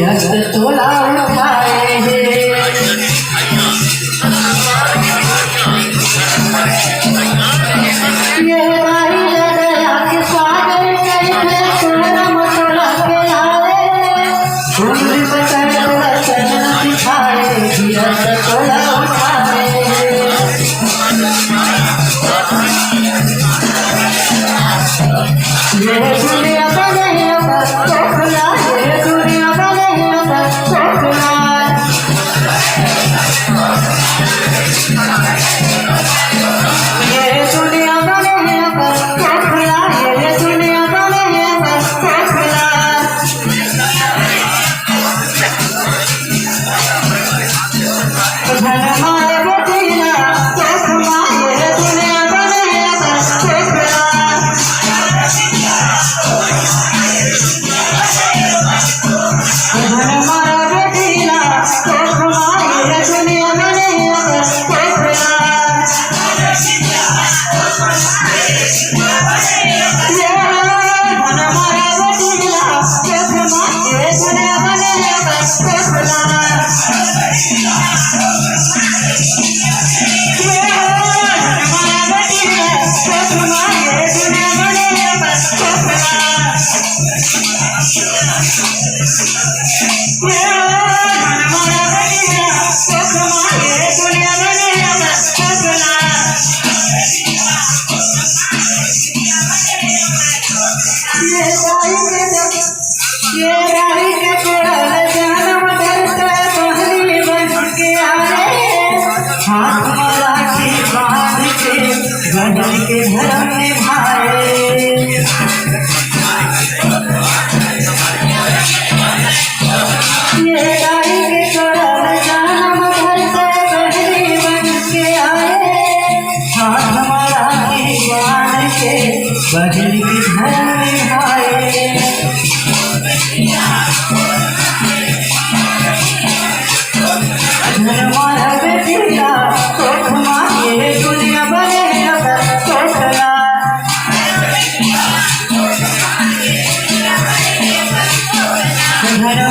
yes तोला उठाए ये भाई दया के सागर करे सोनम तोला के आए उम्र बचन तोला चरण दिखाए यस तोला उठाए ये दुनिया बने तोला ये दुनिया बने तोला ये दुनिया बने तोला ये दुनिया बने तोला धन मारे बतिया तोला ये दुनिया बने तोला ये राही के कोड़ल जन्म धरते पहली बन के आए हाथ माला की बांध के गढ़ के धर्म निभाए ये राही के कोड़ल जन्म धरते पहली बन के आए हाथ माला की बांध के गढ़ के धर्म निभाए हमारा बेटिया तोखमा ये दुनिया बने तोखला हमारा